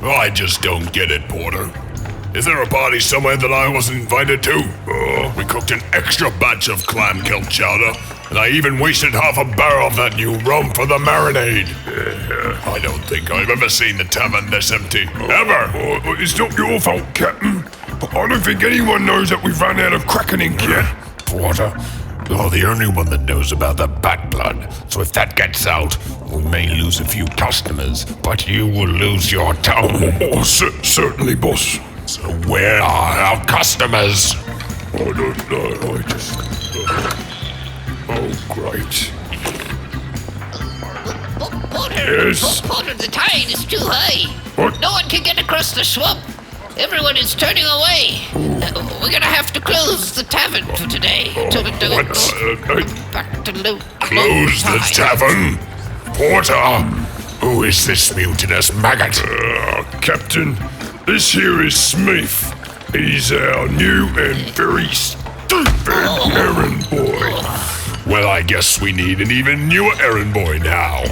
I just don't get it, Porter. Is there a party somewhere that I wasn't invited to? We cooked an extra batch of clam kelp chowder, and I even wasted half a barrel of that new rum for the marinade. I don't think I've ever seen the tavern this empty. Ever! It's not your fault, Captain. I don't think anyone knows that we've run out of Kraken ink yet. Porter, you're the only one that knows about the bat blood, so if that gets out, we may lose a few customers, but you will lose your tongue. Certainly, boss. So where are our customers? I don't know, Oh, great. Porter, Yes? Porter, the tide is too high. What? No one can get across the swamp. Everyone is turning away. We're gonna have to close the tavern for today until we do it. Back to low. Close the tavern? Porter, who is this mutinous maggot? Captain, this here is Smith. He's our new and very stupid errand boy. Well, I guess we need an even newer errand boy now.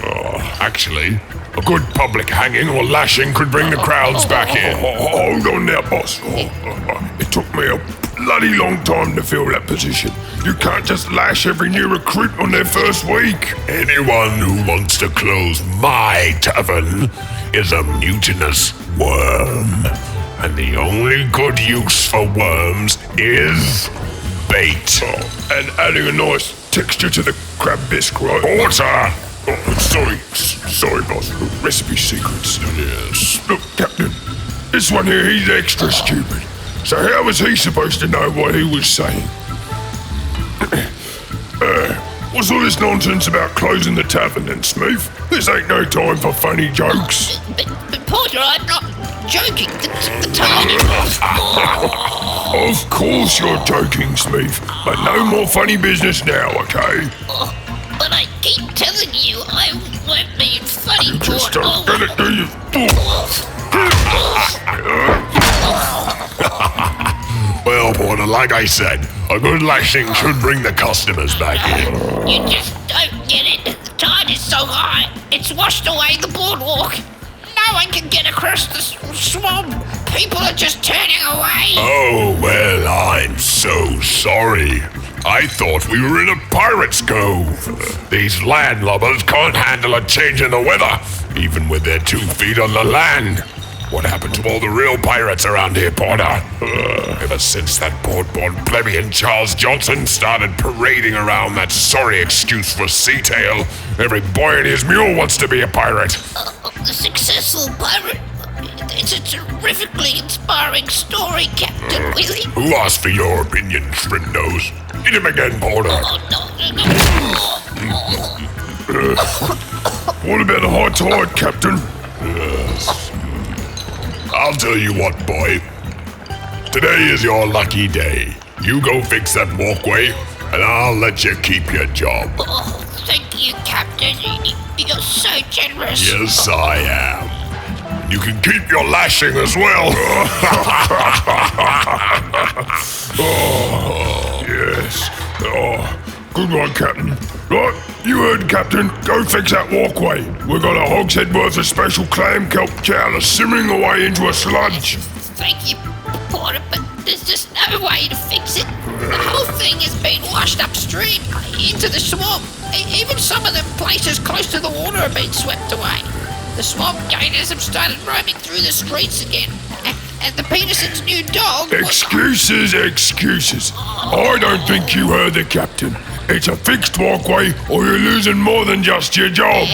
Actually, a good public hanging or lashing could bring the crowds back in. Hold on now, boss. It took me a bloody long time to fill that position. You can't just lash every new recruit on their first week. Anyone who wants to close my tavern is a mutinous worm. And the only good use for worms is bait. And adding a nice texture to the crab bisque, right? Porter! Sorry, boss. Recipe secrets. Yes. Look, Captain, this one here, he's extra stupid. So how was he supposed to know what he was saying? What's all this nonsense about closing the tavern then, Smith? This ain't no time for funny jokes. But Porter, I'm not joking. The tide is... Of course you're joking, Smith. But no more funny business now, okay? But I keep telling you, I won't be funny, Just Porter. don't get it, do you? Well, Porter, like I said, a good lashing should bring the customers back in. You just don't get it. The tide is so high, it's washed away the boardwalk. No one can get across the swamp. People are just turning away. Oh, well, I'm so sorry. I thought we were in a pirate's cove. These landlubbers can't handle a change in the weather, even with their 2 feet on the land. What happened to all the real pirates around here, Porter? Ever since that port-born plebeian Charles Johnson started parading around that sorry excuse for sea-tail, every boy and his mule wants to be a pirate. The successful pirate. It's a terrifically inspiring story, Captain Willy. Who asked for your opinion, Shrimp Nose? Hit him again, Porter. What about the high tide, Captain? Yes. I'll tell you what, boy. Today is your lucky day. You go fix that walkway, and I'll let you keep your job. Oh, thank you, Captain. You're so generous. Yes, I am. You can keep your lashing as well. Yes. Good one, Captain. Right, you heard, Captain. Go fix that walkway. We've got a hogshead worth of special clam kelp chowder simmering away into a sludge. Thank you, Porter, but there's just no way to fix it. The whole thing has been washed upstream into the swamp. Even some of the places close to the water have been swept away. The swamp gators have started roaming through the streets again. And the Peterson's new dog... Excuses. I don't think you heard the Captain. It's a fixed walkway, or you're losing more than just your job.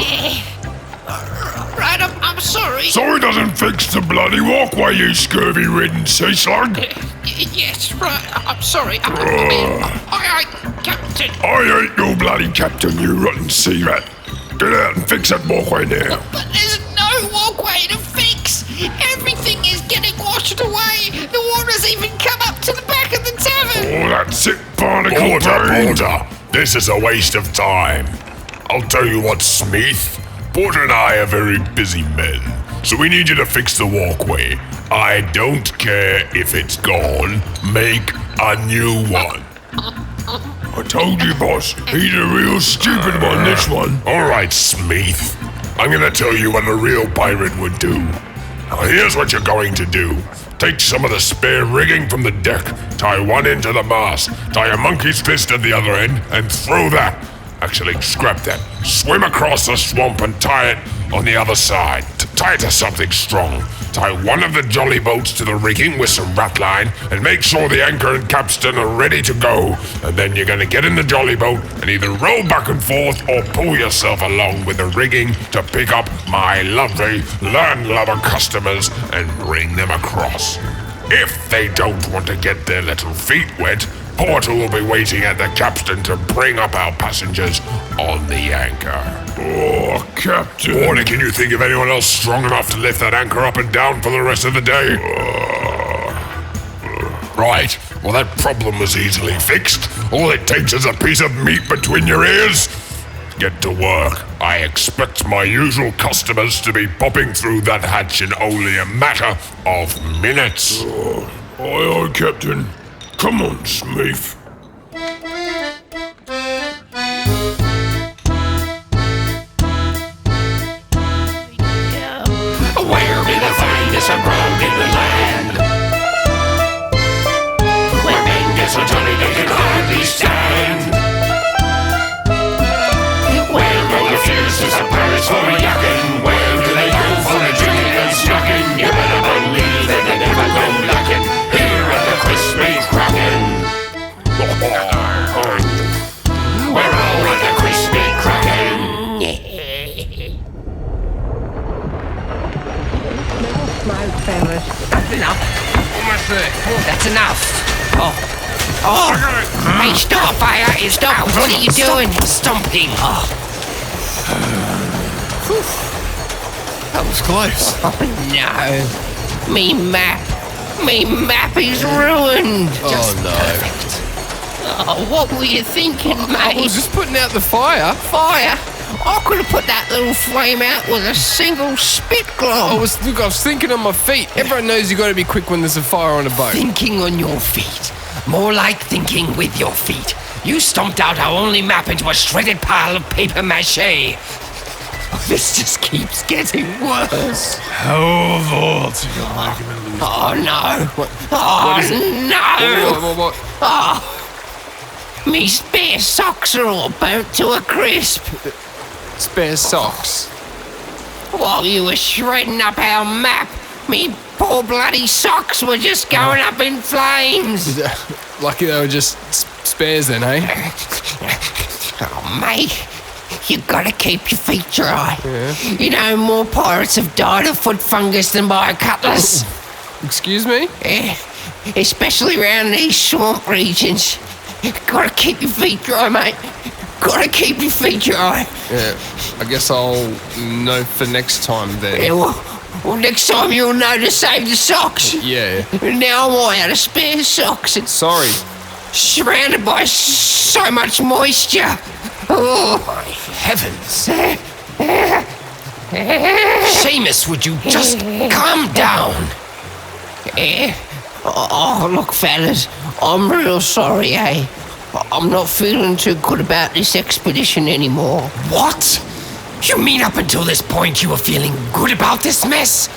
Right, I'm sorry. Sorry doesn't fix the bloody walkway, you scurvy-ridden sea slug. Yes, right, I'm sorry. Captain. I ain't your bloody captain, you rotten sea rat. Get out and fix that walkway now. But there's no walkway to fix. Everything is getting washed away. The water's even come up to the back of the tavern. Oh, that's it, barnacle Porter, this is a waste of time. I'll tell you what, Smith. Porter and I are very busy men, so we need you to fix the walkway. I don't care if it's gone. Make a new one. I told you, boss. He's a real stupid one, this one. All right, Smith. I'm gonna tell you what a real pirate would do. Now here's what you're going to do. Take some of the spare rigging from the deck, tie one end to the mast, tie a monkey's fist at the other end, and throw that. Actually, scrap that. Swim across the swamp and tie it on the other side. Tie it to something strong. Tie one of the jolly boats to the rigging with some ratline, and make sure the anchor and capstan are ready to go. And then you're going to get in the jolly boat and either row back and forth or pull yourself along with the rigging to pick up my lovely landlubber customers and bring them across. If they don't want to get their little feet wet, Porter will be waiting at the capstan to bring up our passengers on the anchor. Oh, Captain. Porter, can you think of anyone else strong enough to lift that anchor up and down for the rest of the day? Right, well that problem was easily fixed. All it takes is a piece of meat between your ears. Get to work. I expect my usual customers to be popping through that hatch in only a matter of minutes. Aye, Captain. Come on, Smith. Where be the finest of road in the land? Where men get so jolly they can hardly stand. Where go the fiercest of pirates for a yakking? Where do they go for a drinking and snacking? You better believe that they never go lacking here at the Krispy Kraken. We're all at the Krispy Kraken. Smoke, fellas. That's enough. Almost there. That's enough. Oh, hey, stop, fire! Stop! What are you doing? Stomping. That was close. No, me map is ruined. Oh no. Oh, what were you thinking, I was mate? just putting out the fire. Fire? I could have put that little flame out with a single spit globe. I was thinking on my feet. Everyone knows you got to be quick when there's a fire on a boat. Thinking on your feet. More like thinking with your feet. You stomped out our only map into a shredded pile of paper mache. This just keeps getting worse. Oh, Voltz, you're making me lose. Oh no! What? Oh What is it? no! What? Oh, me spare socks are all burnt to a crisp. Spare socks. While you were shredding up our map, me poor bloody socks were just going up in flames. Lucky they were just spares then, eh? Oh, mate, you gotta keep your feet dry. Yeah. You know, more pirates have died of foot fungus than by a cutlass. Excuse me? Yeah, especially around these swamp regions. Gotta keep your feet dry, mate. Gotta keep your feet dry. Yeah. I guess I'll know for next time then. Yeah, well, next time you'll know to save the socks. Yeah. Now I'm all out of spare socks. It's Sorry. surrounded by so much moisture. Oh, Heavens. Shamus, would you just calm down? yeah. Oh, look, fellas, I'm real sorry, eh? I'm not feeling too good about this expedition anymore. What? You mean up until this point you were feeling good about this mess?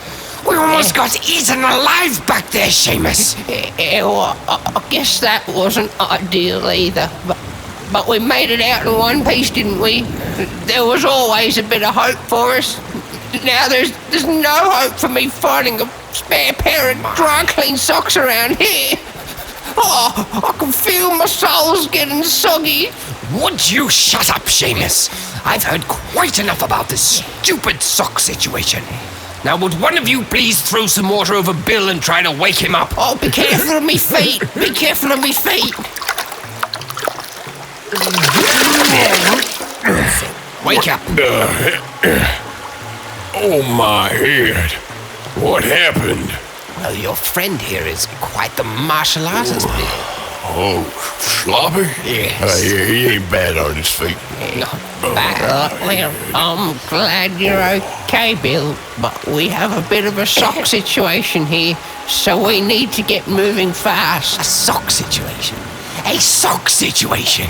We almost got eaten alive back there, Shamus. Yeah, well, I guess that wasn't ideal either. But we made it out in one piece, didn't we? There was always a bit of hope for us. Now there's no hope for me finding a spare pair of dry clean socks around here. Oh, I can feel my soul's getting soggy. Would you shut up, Shamus? I've heard quite enough about this stupid sock situation. Now, would one of you please throw some water over Bill and try to wake him up? Oh, be careful of me feet. Be careful of me feet. Wake up. Oh my head. What happened? Well, your friend here is quite the martial artist, Bill. Oh, sloppy? Yes. He ain't bad on his feet. Well, I'm glad you're okay, Bill, but we have a bit of a sock situation here, so we need to get moving fast. A sock situation. A sock situation.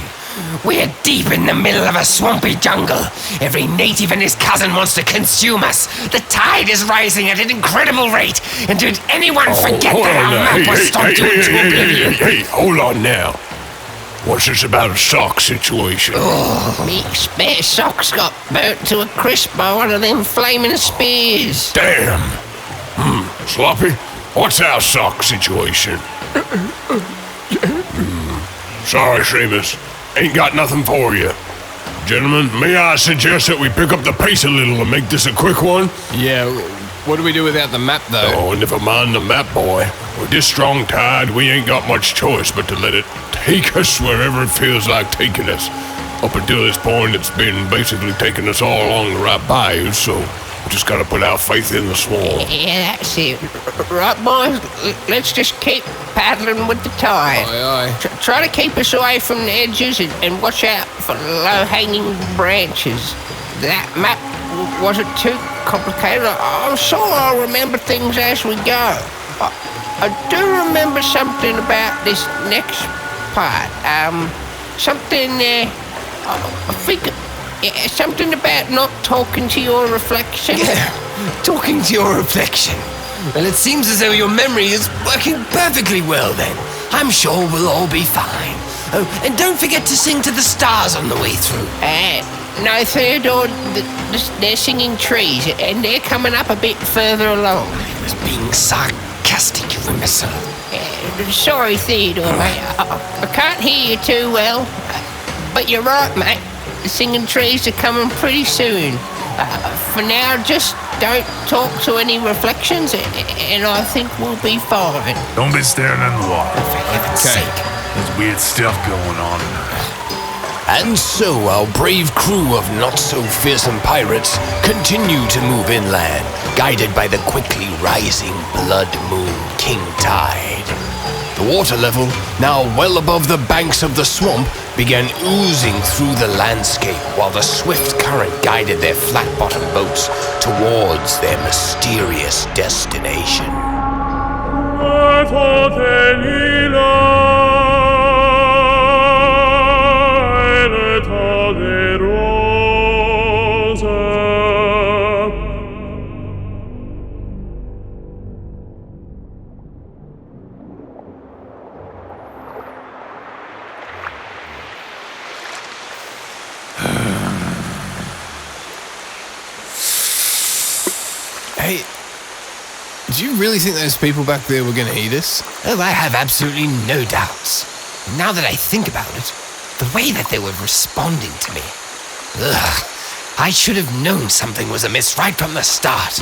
We're deep in the middle of a swampy jungle. Every native and his cousin wants to consume us. The tide is rising at an incredible rate. And did anyone forget hold that on our now. map was stomped into oblivion? Hey, hold on now. What's this about a sock situation? Me spare socks got burnt to a crisp by one of them flaming spears. Damn. Sloppy, what's our sock situation? Sorry, Shamus. Ain't got nothing for you. Gentlemen, may I suggest that we pick up the pace a little and make this a quick one? Yeah, what do we do without the map, though? Oh, never mind the map, boy. With this strong tide, we ain't got much choice but to let it take us wherever it feels like taking us. Up until this point, it's been basically taking us all along the right bayou, so we just gotta put our faith in the swamp. Yeah, that's it. Right, boys? Let's just keep paddling with the tide. Aye, aye. Try to keep us away from the edges and watch out for low-hanging branches. That map wasn't too complicated. I'm sure I'll remember things as we go. I do remember something about this next part. I think something about not talking to your reflection. Talking to your reflection. Well, it seems as though your memory is working perfectly well then. I'm sure we'll all be fine. Oh, and don't forget to sing to the stars on the way through. No, Theodore, they're singing trees, and they're coming up a bit further along. I was being sarcastic, you imbecile. Sorry, Theodore, mate. I can't hear you too well. But you're right, mate. The singing trees are coming pretty soon. For now, just don't talk to any reflections, and I think we'll be fine. Don't be staring in the water. For heaven's sake. There's weird stuff going on. And so our brave crew of not-so-fearsome pirates continue to move inland, guided by the quickly rising blood moon king tide. The water level, now well above the banks of the swamp, began oozing through the landscape while the swift current guided their flat-bottomed boats towards their mysterious destination. Hey, do you really think those people back there were going to eat us? Oh, I have absolutely no doubts. Now that I think about it, the way that they were responding to me. Ugh. I should have known something was amiss right from the start.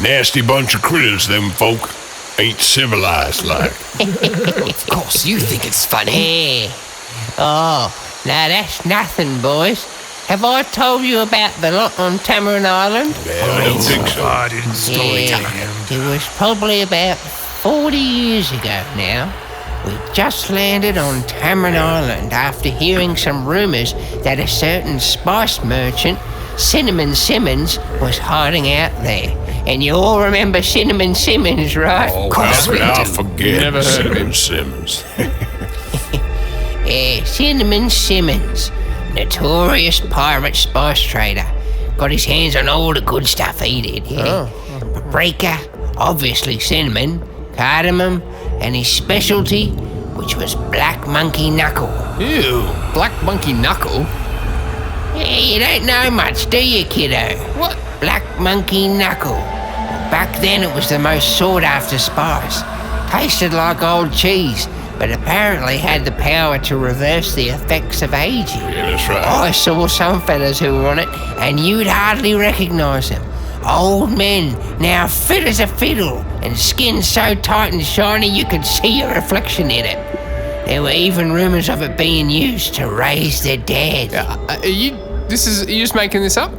Nasty bunch of critters, them folk. Ain't civilized like. Of course, you think it's funny. Oh, now that's nothing, boys. Have I told you about the lot on Tamarin Island? I don't think so. I didn't It was probably about 40 years ago now. We just landed on Tamarin Island after hearing some rumours that a certain spice merchant, Cinnamon Simmons, was hiding out there. And you all remember Cinnamon Simmons, right? Oh, course how we could I do. forget Never heard of him. Simmons? Yeah, Cinnamon Simmons, notorious pirate spice trader. Got his hands on all the good stuff he did, yeah. Paprika, obviously cinnamon, cardamom, and his specialty, which was black monkey knuckle. Ew, black monkey knuckle? Yeah, you don't know much, do you, kiddo? What? Black monkey knuckle. Back then it was the most sought-after spice. Tasted like old cheese, but apparently had the power to reverse the effects of aging. Yeah, that's right. I saw some fellas who were on it, and you'd hardly recognise them. Old men, now fit as a fiddle, and skin so tight and shiny you could see your reflection in it. There were even rumours of it being used to raise the dead. Are you just making this up?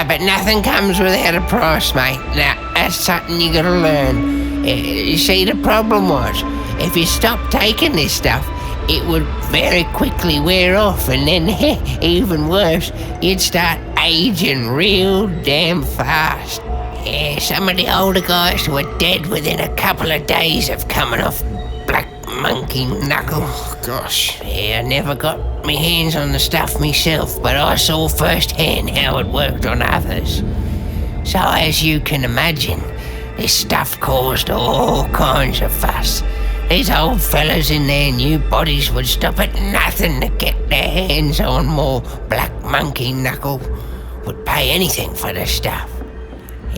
But nothing comes without a price, mate. Now, that's something you gotta learn. You see, the problem was, if you stopped taking this stuff, it would very quickly wear off, and then, even worse, you'd start aging real damn fast. Yeah, some of the older guys were dead within a couple of days of coming off black monkey knuckle. Oh, gosh. Yeah, I never got my hands on the stuff myself, but I saw firsthand how it worked on others. So as you can imagine, this stuff caused all kinds of fuss. These old fellas in their new bodies would stop at nothing to get their hands on more black monkey knuckle. Would pay anything for the stuff.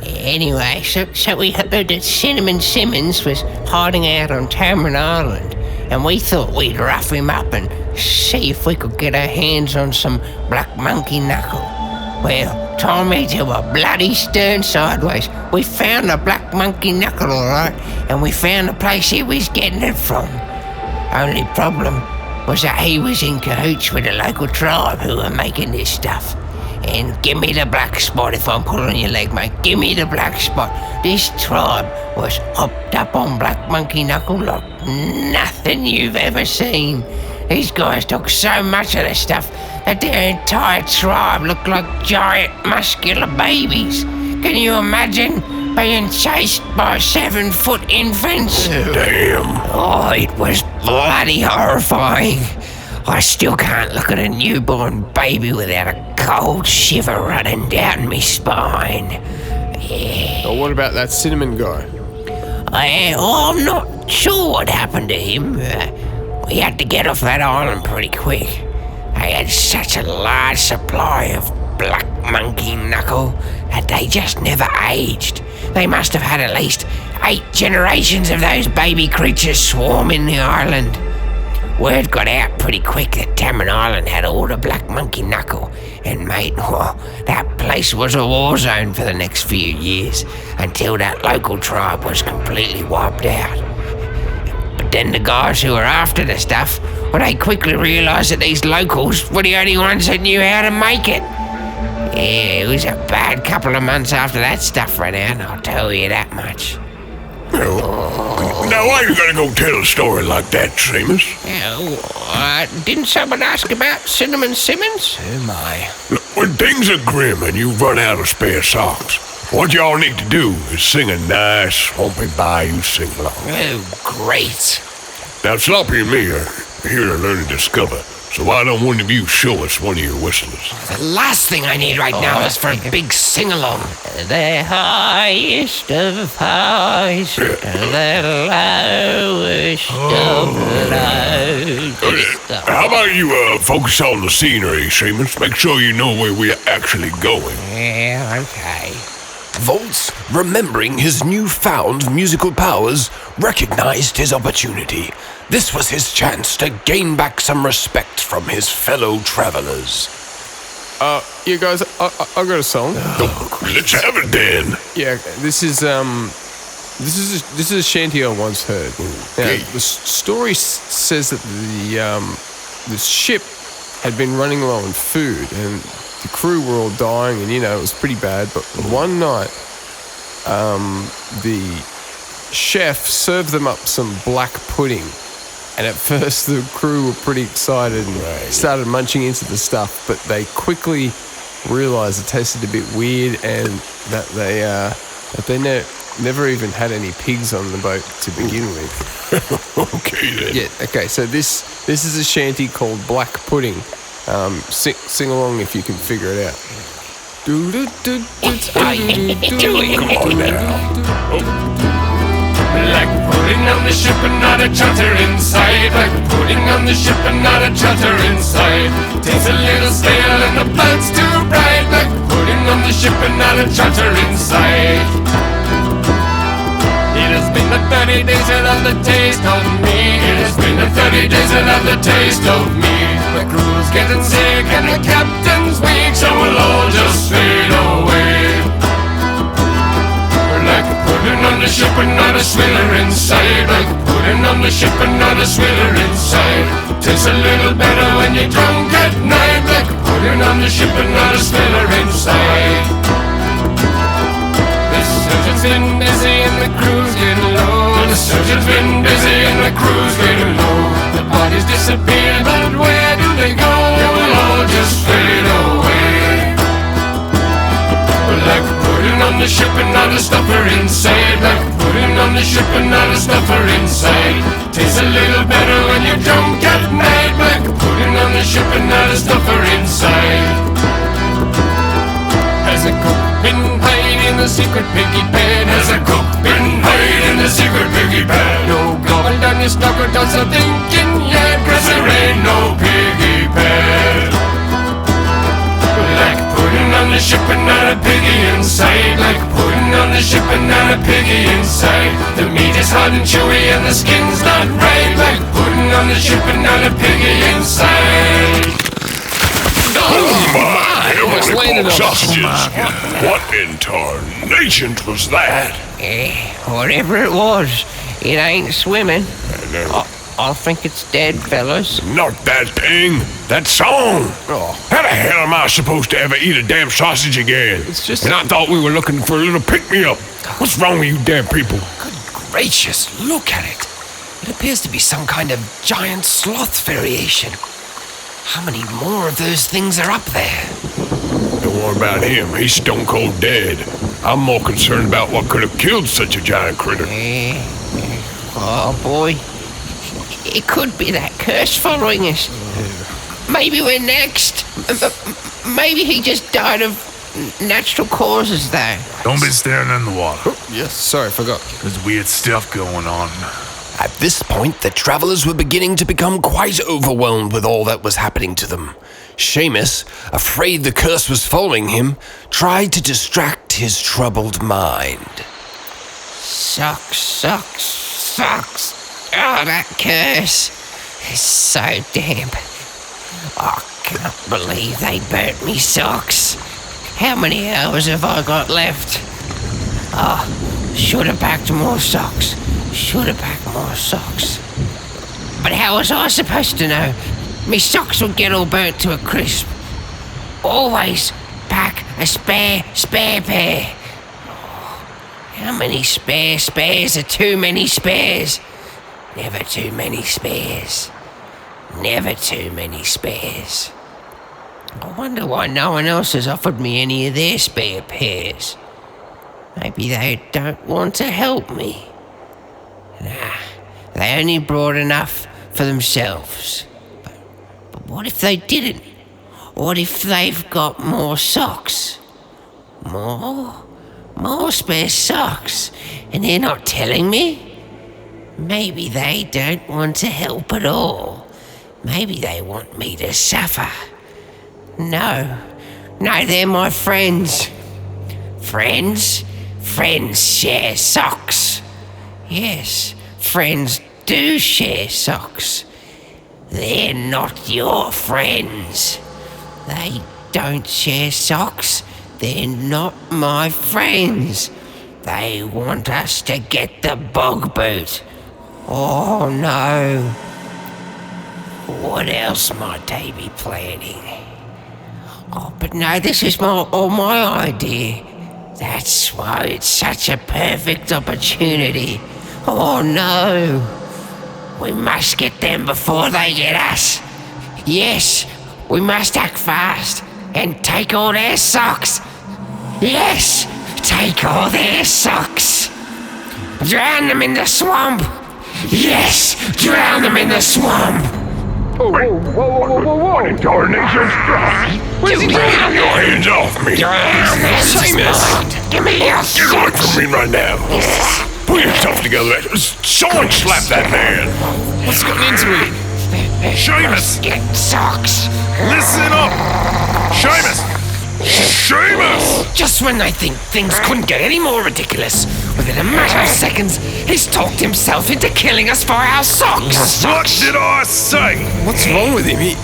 Anyway, so we heard that Cinnamon Simmons was hiding out on Tavern Island, and we thought we'd rough him up and see if we could get our hands on some black monkey knuckle. Well, Tommy to a bloody stern sideways. We found the black monkey knuckle, all right, and we found the place he was getting it from. Only problem was that he was in cahoots with the local tribe who were making this stuff. And give me the black spot if I'm pulling your leg, mate. Give me the black spot. This tribe was hopped up on black monkey knuckle like nothing you've ever seen. These guys took so much of the stuff that their entire tribe looked like giant muscular babies. Can you imagine being chased by 7-foot infants? Damn. Oh, it was bloody horrifying. I still can't look at a newborn baby without a cold shiver running down my spine. Yeah. Oh, what about that cinnamon guy? I'm not sure what happened to him. We had to get off that island pretty quick. They had such a large supply of black monkey knuckle that they just never aged. They must have had at least 8 generations of those baby creatures swarming the island. Word got out pretty quick that Tavern Island had all the black monkey knuckle, and mate, that place was a war zone for the next few years, until that local tribe was completely wiped out. But then the guys who were after the stuff, well, they quickly realised that these locals were the only ones that knew how to make it. Yeah, it was a bad couple of months after that stuff ran out, I'll tell you that much. Now, why are you gonna go tell a story like that, Shamus? Didn't someone ask about Cinnamon Simmons? Oh my. Look, when things are grim and you run out of spare songs, what y'all need to do is sing a nice swampy bayou sing-along. Oh, great. Now, Sloppy and me are here to learn and discover, so why don't one of you show us one of your whistlers? The last thing I need right now is for a big sing-along. The highest of highs, the lowest of lows. How about you focus on the scenery, Shamus? Make sure you know where we're actually going. Yeah, okay. Voltz, remembering his newfound musical powers, recognized his opportunity. This was his chance to gain back some respect from his fellow travelers. You guys, I got a song. Let's have it then. Yeah, this is a shanty I once heard. Okay. Now, the story says that the ship had been running low on food, and the crew were all dying, and it was pretty bad. But one night, the chef served them up some black pudding, and at first the crew were pretty excited and started munching into the stuff, but they quickly realised it tasted a bit weird, and that they never even had any pigs on the boat to begin with. Okay then. Yeah. Okay. So this is a shanty called Black Pudding. Sing along if you can figure it out. Do it. Come on now. Like pudding on the ship and not a chatter inside. Like pudding on the ship and not a chatter inside. Tastes a little stale and the boat's too bright. Like pudding on the ship and not a chatter inside. It has been the 30 days without the taste of me. It has been the 30 days without the taste of me. The crew's getting sick and the captain's weak, so we'll all just fade away. We're like pudding on the ship and not a swiller inside. Like pudding on the ship and not a swiller inside. Tastes a little better when you're drunk at night. Like pudding on the ship and not a swiller inside. The surgeon's been busy and the crew's getting low. The surgeon's been busy and the crew's getting low. The bodies disappear, but where do they go? They will all just fade away. We're like pudding on the ship and not a stopper inside. Like pudding on on the ship and not a stuffer inside. Tastes a little better when you don't get mad. Black pudding on the ship and not a stuffer inside. Has a cook been paid in the secret piggy pan? Has a cook been paid in the secret piggy pan? No gobble down your stomach, does a thinking yet, 'cause there ain't no piggy pan. Like pudding on the ship and not a piggy inside. Like pudding on the ship and not a piggy inside. The meat is hard and chewy and the skin's not right. Like pudding on the ship and not a piggy inside. Oh my! almost landed on sausages! What in tarnation was that? Whatever it was, it ain't swimming. I think it's dead, fellas. Not that thing! That song! How the hell am I supposed to ever eat a damn sausage again? It's just... And I thought we were looking for a little pick-me-up. What's wrong with you damn people? Good gracious, look at it. It appears to be some kind of giant sloth variation. How many more of those things are up there? Don't worry about him. He's stone cold dead. I'm more concerned about what could have killed such a giant critter. Oh, boy. It could be that curse following us. Maybe we're next. Maybe he just died of natural causes, though. Don't be staring in the water. Yes, sorry, I forgot. There's weird stuff going on. At this point, the travelers were beginning to become quite overwhelmed with all that was happening to them. Shamus, afraid the curse was following him, tried to distract his troubled mind. Sucks. Oh, that curse is so damp. I can't believe they burnt me socks. How many hours have I got left? Should have packed more socks. But how was I supposed to know? Me socks would get all burnt to a crisp. Always pack a spare pair. How many spares are too many spares? Never too many spares. I wonder why no one else has offered me any of their spare pairs. Maybe they don't want to help me. Nah, they only brought enough for themselves. But what if they didn't? What if they've got more socks? More spare socks, and they're not telling me? Maybe they don't want to help at all. Maybe they want me to suffer. No, they're my friends. Friends share socks. Yes, friends do share socks. They're not your friends. They don't share socks. They're not my friends. They want us to get the bog boot. Oh no. What else might they be planning? Oh, but no, this is all my idea. That's why it's such a perfect opportunity. Oh no. We must get them before they get us. Yes, we must act fast and take all their socks. Yes, take all their socks. Drown them in the swamp. Yes, drown them in the swamp. Whoa. What in tarnation's stuff? Where's he Get your hands off me. Drown them. Shamus! Give me your Get away socks. from me right now. Put yourself together. Someone slap that man. What's gotten into him? Shamus! Get socks. Listen up! Shamus! Just when I think things couldn't get any more ridiculous, within a matter of seconds, he's talked himself into killing us for our socks. What did I say? What's wrong with him? He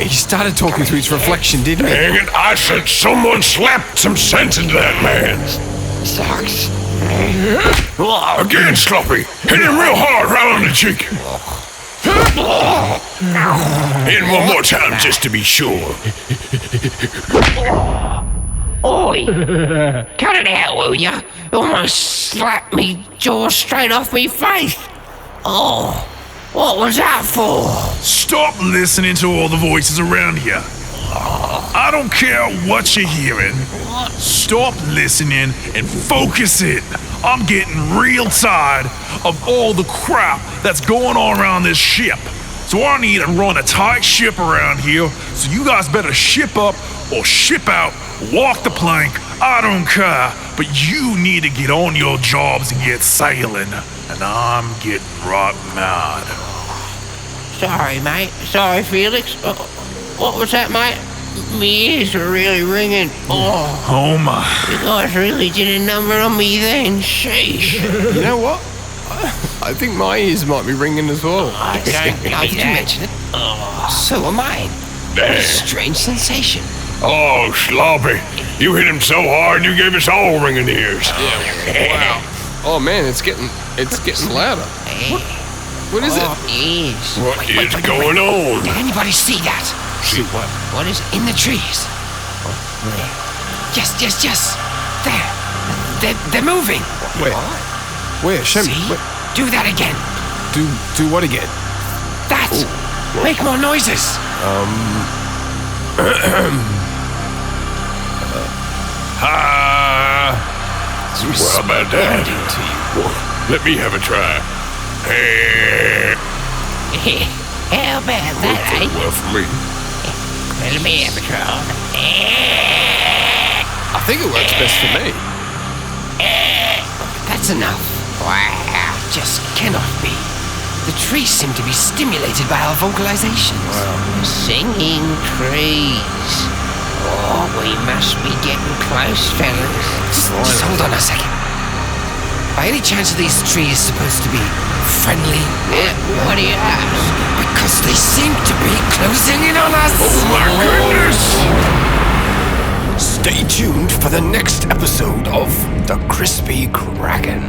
started talking through his reflection, didn't he? Dang it, I said someone slapped some sense into that man. Socks. Again, Sloppy. Hit him real hard right on the cheek. And one more time just to be sure. Oi! Cut it out, will ya? You almost slapped me jaw straight off me face. Oh, what was that for? Stop listening to all the voices around here. I don't care what you're hearing. Stop listening and focus it. I'm getting real tired of all the crap that's going on around this ship. So I need to run a tight ship around here, so you guys better ship up or ship out, walk the plank, I don't care, but you need to get on your jobs and get sailing. And I'm getting right mad. Sorry, mate. Sorry, Felix. What was that, mate? My ears are really ringing. Oh my. You guys really did a number on me then. Sheesh. You know what? I think my ears might be ringing as well. I don't know Did you mention it? So am I. What a strange sensation. Oh, Sloppy. You hit him so hard you gave us all ringing ears. Wow. Oh man, it's getting louder. What is it? Yes. What is going on? Did anybody see that? See what? What is it? In the trees. Yes. There. They're moving. Where? Show me. See? Where? Do that again. Do what again? That. Make more noises. Well, about that. Let me have a try. How about that, eh? Well, for me. Let me have a try. I think it works best for me. That's enough. Wow. Just cannot be. The trees seem to be stimulated by our vocalizations. Singing trees. Oh, we must be getting close, fellas. Just hold on a second. By any chance are these trees supposed to be friendly? What do you ask? Because they seem to be closing in on us. Oh my goodness! Stay tuned for the next episode of the Krispy Kraken.